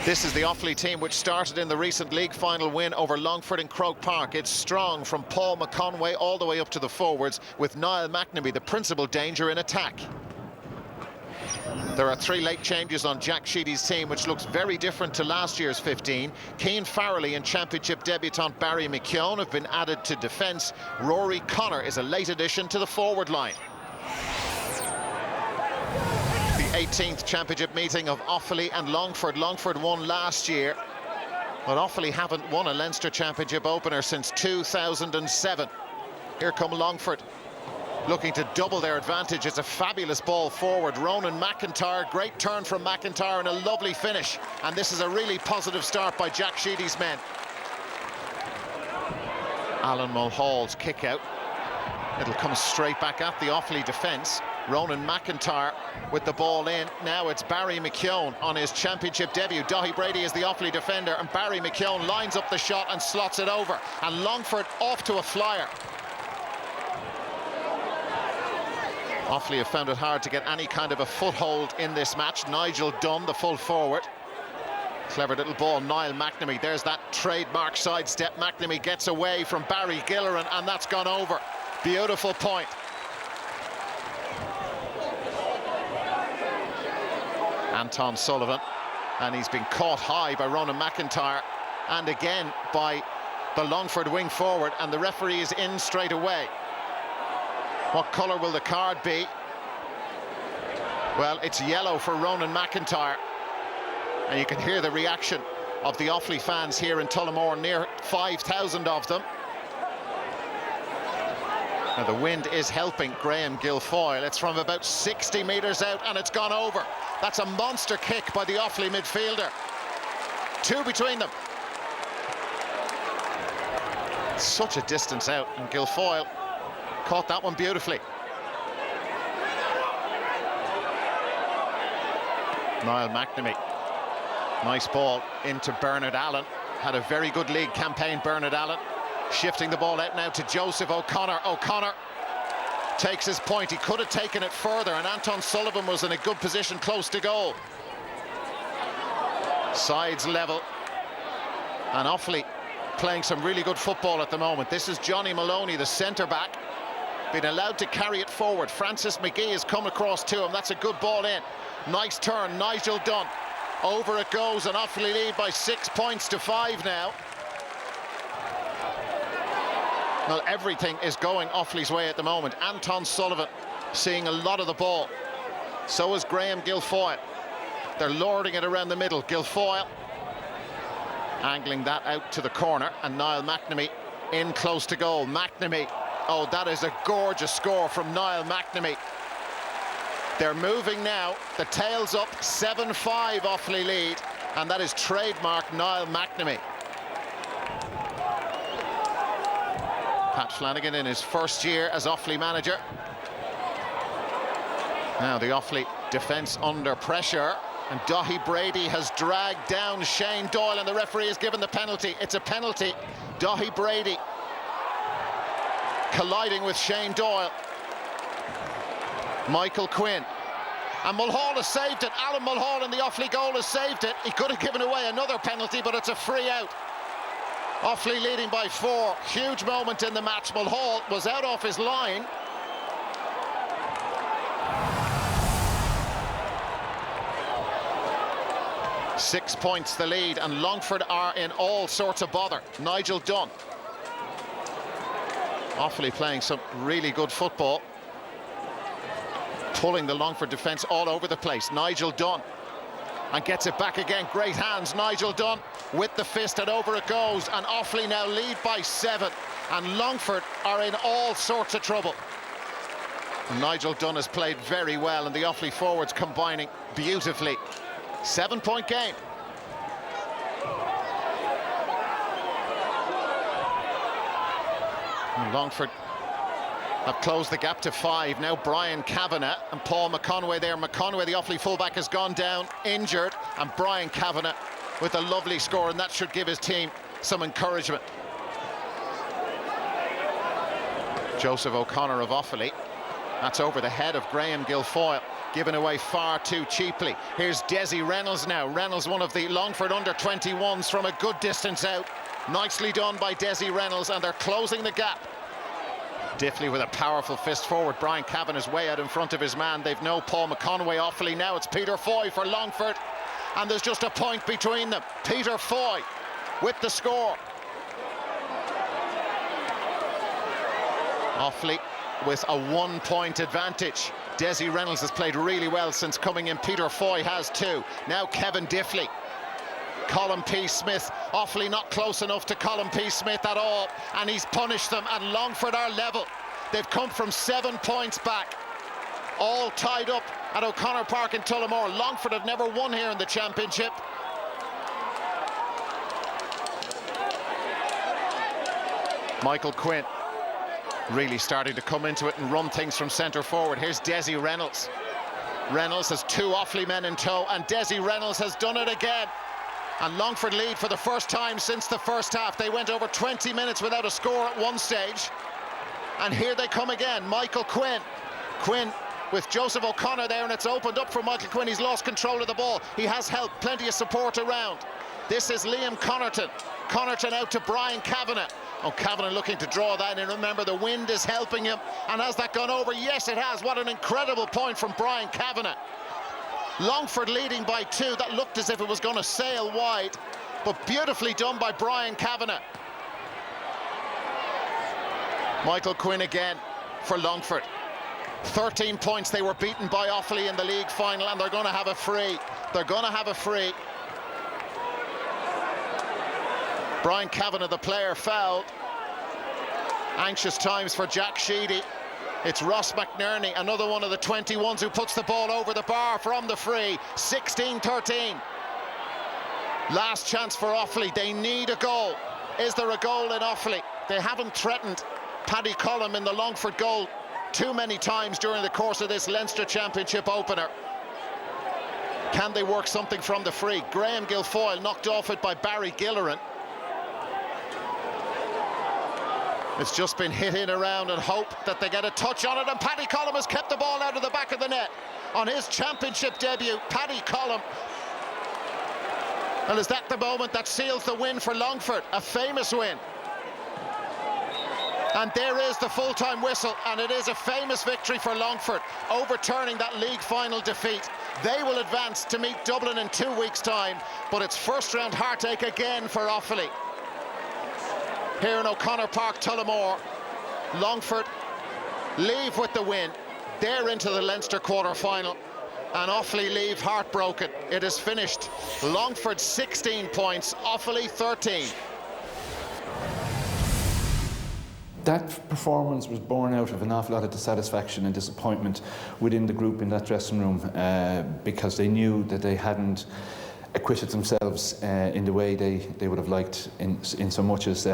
This is the Offaly team which started in the recent league final win over Longford in Croke Park. It's strong from Paul McConway all the way up to the forwards, with Niall McNamee the principal danger in attack. There are 3 late changes on Jack Sheedy's team, which looks very different to last year's 15. Cian Farrelly and Championship debutant Barry McKeown have been added to defence. Rory Connor is a late addition to the forward line. The 18th Championship meeting of Offaly and Longford. Longford won last year, but Offaly haven't won a Leinster Championship opener since 2007. Here come Longford, looking to double their advantage. It's a fabulous ball forward. Ronan McIntyre, great turn from McIntyre and a lovely finish. And this is a really positive start by Jack Sheedy's men. Alan Mulhall's kick out. It'll come straight back at the Offaly defence. Ronan McIntyre with the ball in. Now it's Barry McKeown on his championship debut. Daithí Brady is the Offaly defender, and Barry McKeown lines up the shot and slots it over. And Longford off to a flyer. Offaly have found it hard to get any kind of a foothold in this match. Nigel Dunn, the full forward. Clever little ball, Niall McNamee. There's that trademark sidestep. McNamee gets away from Barry Gilleran, and that's gone over. Beautiful point. Anton Sullivan, and he's been caught high by Ronan McIntyre, and again by the Longford wing forward, and the referee is in straight away. What colour will the card be? Well, it's yellow for Ronan McIntyre, and you can hear the reaction of the Offaly fans here in Tullamore, near 5,000 of them. Now the wind is helping Graham Guilfoyle. It's from about 60 metres out, and it's gone over. That's a monster kick by the Offaly midfielder. 2 between them. Such a distance out, and Guilfoyle caught that one beautifully. Niall McNamee. Nice ball into Bernard Allen. Had a very good league campaign, Bernard Allen. Shifting the ball out now to Joseph O'Connor. O'Connor takes his point. He could have taken it further, and Anton Sullivan was in a good position close to goal. Sides level, and Offaly playing some really good football at the moment. This is Johnny Maloney, the centre-back, been allowed to carry it forward. Francis McGee has come across to him. That's a good ball in. Nice turn, Nigel Dunn. Over it goes, and Offaly lead by 6 points to 5 now. Well, everything is going Offaly's way at the moment. Anton Sullivan seeing a lot of the ball. So is Graham Guilfoyle. They're lording it around the middle. Guilfoyle angling that out to the corner, and Niall McNamee in close to goal. McNamee, oh, that is a gorgeous score from Niall McNamee. They're moving now. The tail's up, 7-5 Offaly lead, and that is trademark Niall McNamee. Pat Flanagan in his first year as Offaly manager. Now the Offaly defence under pressure, and Daithí Brady has dragged down Shane Doyle, and the referee has given the penalty. It's a penalty. Daithí Brady colliding with Shane Doyle. Michael Quinn. And Mulhall has saved it. Alan Mulhall in the Offaly goal has saved it. He could have given away another penalty, but it's a free out. Offaly leading by 4. Huge moment in the match. Mulhall was out off his line. Six points the lead, and Longford are in all sorts of bother. Nigel Dunn. Offaly playing some really good football, pulling the Longford defence all over the place. Nigel Dunn, and gets it back again. Great hands, Nigel Dunn with the fist, and over it goes. And Offaly now lead by 7, and Longford are in all sorts of trouble. Nigel Dunn has played very well, and the Offaly forwards combining beautifully. 7-point game. And Longford have closed the gap to 5. Now Brian Kavanagh and Paul McConway there. McConway, the Offaly fullback, has gone down injured, and Brian Kavanagh with a lovely score, and that should give his team some encouragement. Joseph O'Connor of Offaly. That's over the head of Graham Guilfoyle. given away far too cheaply. Here's Desi Reynolds now. Reynolds, one of the Longford under-21s from a good distance out. Nicely done by Desi Reynolds, and they're closing the gap. Diffley with a powerful fist forward. Brian Cavan is way out in front of his man. They've no Paul McConaughey. Offaly now it's Peter Foy for Longford, and there's just a point between them. Peter Foy with the score. Offaly with a 1-point advantage. Desi Reynolds has played really well since coming in. Peter Foy has too. Now Kevin Diffley. Colin P. Smith, Offaly not close enough to Colin P. Smith at all, and he's punished them, and Longford are level. They've come from 7 points back, all tied up at O'Connor Park in Tullamore. Longford have never won here in the championship. Michael Quinn really starting to come into it and run things from centre forward. Here's Desi Reynolds. Reynolds has 2 Offaly men in tow, and Desi Reynolds has done it again. And Longford lead for the first time since the first half. They went over 20 minutes without a score at one stage. And here they come again. Michael Quinn. Quinn with Joseph O'Connor there, and it's opened up for Michael Quinn. He's lost control of the ball. He has help, plenty of support around. This is Liam Connaughton. Connaughton out to Brian Kavanagh. Oh, Kavanagh looking to draw that in. Remember, the wind is helping him. And has that gone over? Yes, it has. What an incredible point from Brian Kavanagh. Longford leading by 2. That looked as if it was going to sail wide, but beautifully done by Brian Kavanagh. Michael Quinn again for Longford. 13 points. They were beaten by Offaly in the league final, and they're going to have a free. They're going to have a free. Brian Kavanagh, the player, fouled. Anxious times for Jack Sheedy. It's Ross McNerney, another one of the 21s who puts the ball over the bar from the free. 16-13. Last chance for Offaly. They need a goal. Is there a goal in Offaly? They haven't threatened Paddy Collum in the Longford goal too many times during the course of this Leinster Championship opener. Can they work something from the free? Graham Guilfoyle knocked off it by Barry Gilleran. It's just been hit in around, and hope that they get a touch on it, and Paddy Collum has kept the ball out of the back of the net on his championship debut. Paddy Collum. And is that the moment that seals the win for Longford? A famous win. And there is the full-time whistle, and it is a famous victory for Longford, overturning that league final defeat. They will advance to meet Dublin in 2 weeks' time, but it's first-round heartache again for Offaly. Here in O'Connor Park, Tullamore, Longford leave with the win. They're into the Leinster quarter-final, and Offaly leave heartbroken. It is finished. Longford 16 points, Offaly 13. That performance was born out of an awful lot of dissatisfaction and disappointment within the group in that dressing room, because they knew that they hadn't acquitted themselves in the way they would have liked, in so much as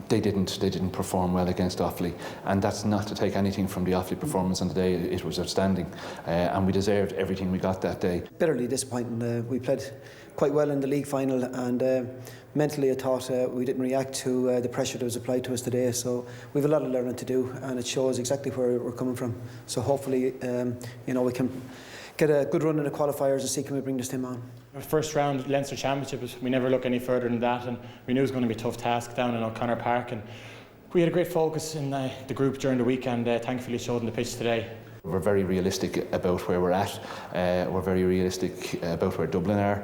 they didn't perform well against Offaly. And that's not to take anything from the Offaly performance on the day. It was outstanding, and we deserved everything we got that day. Bitterly disappointing. We played quite well in the league final, and mentally I thought we didn't react to the pressure that was applied to us today. So we have a lot of learning to do, and it shows exactly where we're coming from. So hopefully we can get a good run in the qualifiers and see can we bring this team on. Our first round Leinster Championship, we never look any further than that, and we knew it was going to be a tough task down in O'Connor Park, and we had a great focus in the group during the week, and thankfully showed on the pitch today. We're very realistic about where we're at. We're very realistic about where Dublin are.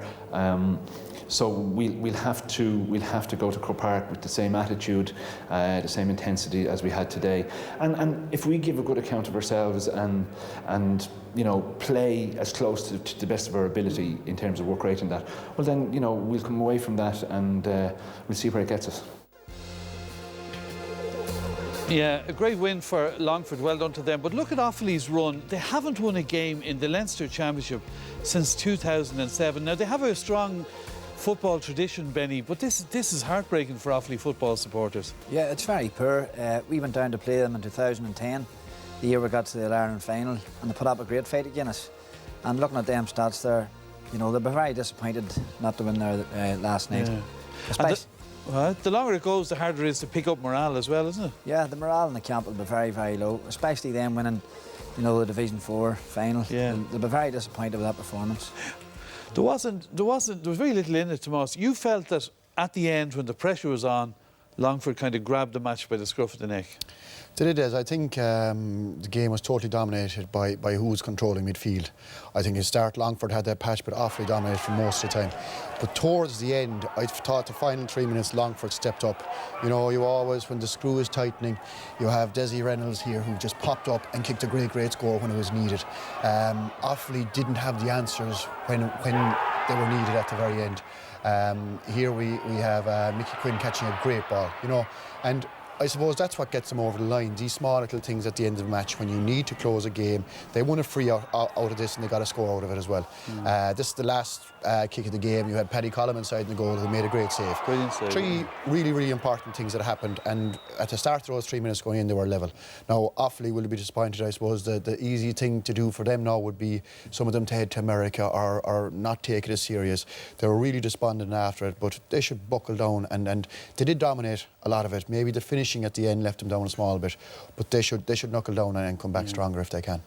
So we'll have to go to Croke Park with the same attitude, the same intensity as we had today. And if we give a good account of ourselves and play as close to the best of our ability in terms of work rate and that, well then we'll come away from that, and we'll see where it gets us. Yeah, a great win for Longford, well done to them. But look at Offaly's run. They haven't won a game in the Leinster Championship since 2007. Now, they have a strong football tradition, Benny, but this is heartbreaking for Offaly football supporters. Yeah, it's very poor. We went down to play them in 2010, the year we got to the All-Ireland final, and they put up a great fight against us. And looking at them stats there, they'll be very disappointed not to win there last night. Yeah. The longer it goes, the harder it is to pick up morale as well, isn't it? Yeah, the morale in the camp will be very, very low, especially them winning you know, the Division 4 final. Yeah. They'll be very disappointed with that performance. There was very little in it, Tomas. You felt that at the end, when the pressure was on, Longford kind of grabbed the match by the scruff of the neck. They did, Des. I think the game was totally dominated by who was controlling midfield. I think at start Longford had that patch, but Offaly dominated for most of the time. But towards the end, I thought the final 3 minutes Longford stepped up. You know, you always, when the screw is tightening, you have Desi Reynolds here who just popped up and kicked a great score when it was needed. Offaly didn't have the answers when they were needed at the very end. Here we have Mickey Quinn catching a great ball, you know, and I suppose that's what gets them over the line, these small little things at the end of the match when you need to close a game. They won a free out of this and they got a score out of it as well. This is the last kick of the game. You had Paddy Collum inside the goal who made a great save. Brilliant save. Three really important things that happened, and at the start of those 3 minutes going in they were level. Now Offaly will be disappointed. I suppose the easy thing to do for them now would be some of them to head to America or not take it as serious. They were really despondent after it, but they should buckle down, and they did dominate a lot of it. Maybe the finishing at the end left them down a small bit, but they should knuckle down and come back stronger if they can.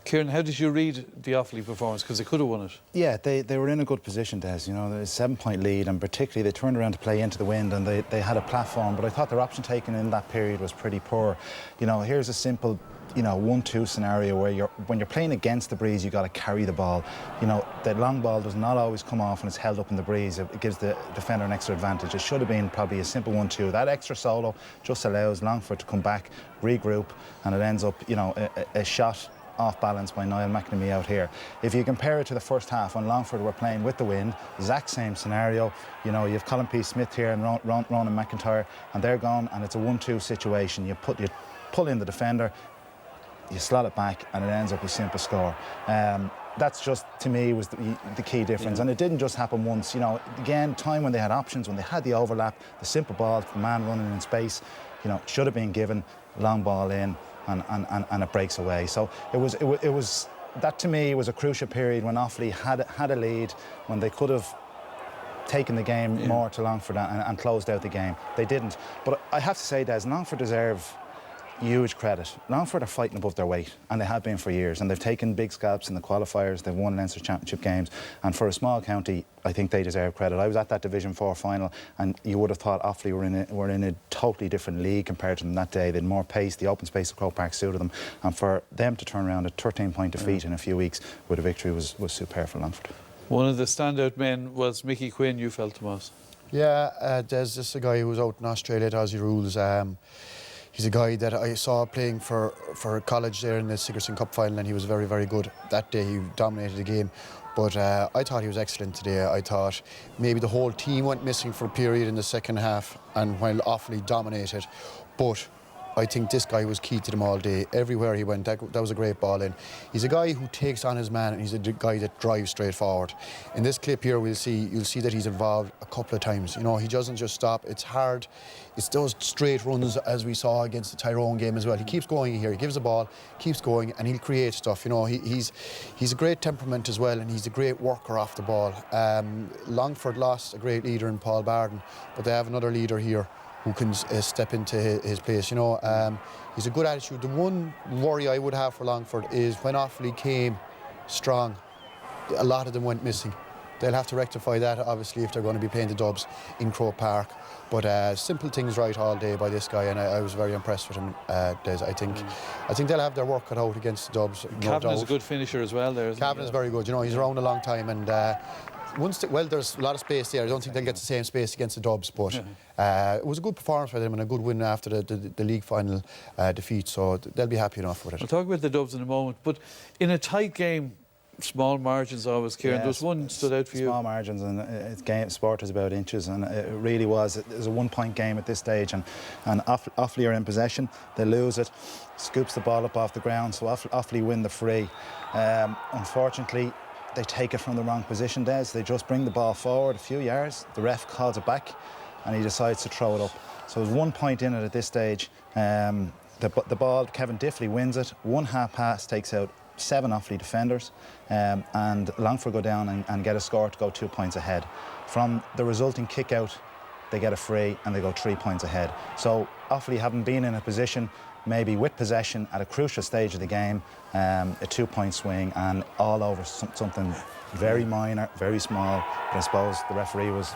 Kieran, how did you read the Offaly performance? Because they could have won it. Yeah, they were in a good position, Des. You know, there's a 7-point lead, and particularly they turned around to play into the wind, and they had a platform. But I thought their option taken in that period was pretty poor. You know, here's a simple, you know, 1-2 scenario where when you're playing against the breeze, you got to carry the ball. You know, the long ball does not always come off when it's held up in the breeze. It gives the defender an extra advantage. It should have been probably a simple 1-2. That extra solo just allows Longford to come back, regroup, and it ends up, you know, a shot off balance by Niall McNamee out here. If you compare it to the first half when Longford were playing with the wind, exact same scenario. You know, you have Colin P. Smith here and Ronan McIntyre, and they're gone, and it's a 1-2 situation. You pull in the defender, you slot it back, and it ends up a simple score. That's just, to me, was the key difference. And it didn't just happen once. You know, again, time when they had options, when they had the overlap, the simple ball, the man running in space, you know, should have been given, long ball in, and it breaks away. So it was that, to me, was a crucial period when Offaly had a lead, when they could have taken the game more to Longford and closed out the game. They didn't. But I have to say, Des, Longford deserve huge credit. Longford are fighting above their weight, and they have been for years, and they've taken big scalps in the qualifiers. They've won Leinster Championship games, and for a small county, I think they deserve credit. I was at that Division 4 final, and you would have thought Offaly were in a totally different league compared to them that day. They had more pace. The open space of Croke Park suited them, and for them to turn around a 13-point defeat in a few weeks with a victory was superb for Longford. One of the standout men was Mickey Quinn, you felt, Tomas. Yeah, Des, this is a guy who was out in Australia at Aussie Rules. He's a guy that I saw playing for college there in the Sigerson Cup final, and he was very good. That day he dominated the game, but I thought he was excellent today. I thought maybe the whole team went missing for a period in the second half, and while Offaly dominated, but I think this guy was key to them all day. Everywhere he went, that was a great ball in. He's a guy who takes on his man, and he's a guy that drives straight forward. In this clip here, you'll see that he's involved a couple of times. You know, he doesn't just stop. It's hard. It's those straight runs as we saw against the Tyrone game as well. He keeps going here. He gives the ball, keeps going, and he'll create stuff. You know, he's a great temperament as well, and he's a great worker off the ball. Longford lost a great leader in Paul Barden, but they have another leader here who can step into his place. You know, he's a good attitude. The one worry I would have for Longford is when Offaly came strong, a lot of them went missing. They'll have to rectify that, obviously, if they're going to be playing the Dubs in Croke Park. But simple things right all day by this guy, and I was very impressed with him, Des. I think they'll have their work cut out against the Dubs. Cavan is a good finisher as well there, isn't he? Cavan is very good. You know, he's around a long time, and there's a lot of space there. I don't think they'll get the same space against the Dubs, but it was a good performance for them and a good win after the league final defeat, so they'll be happy enough with it. We'll talk about the Dubs in a moment, but in a tight game, small margins always, Kieran. There was one stood out for you. Small margins, and sport is about inches, and it really was. It was a 1-point game at this stage, and Offaly are in possession. They lose it, scoops the ball up off the ground, so Offaly win the free. Unfortunately, they take it from the wrong position, Des. They just bring the ball forward a few yards. The ref calls it back, and he decides to throw it up. So there's 1 point in it at this stage. The ball, Kevin Diffley wins it. One half pass takes out 7 Offaly defenders, and Longford go down and get a score to go 2 points ahead. From the resulting kick out they get a free and they go 3 points ahead. So Offaly haven't been in a position, maybe with possession at a crucial stage of the game, a 2-point swing and all over something very minor, very small, but I suppose the referee was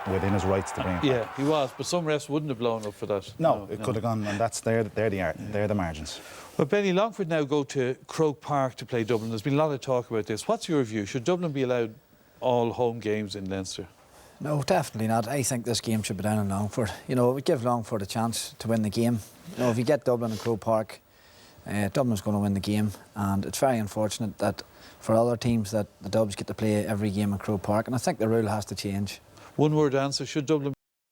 within his rights to bring it Yeah, back. he was, but some refs wouldn't have blown up for that. No, it could have gone, and they're the margins. Well, Benny, Longford now go to Croke Park to play Dublin. There's been a lot of talk about this. What's your view? Should Dublin be allowed all home games in Leinster? No, definitely not. I think this game should be down in Longford. You know, we give Longford a chance to win the game. You know, if you get Dublin and Croke Park, Dublin's going to win the game, and it's very unfortunate that for other teams that the Dubs get to play every game in Croke Park, and I think the rule has to change. One word answer, should Dublin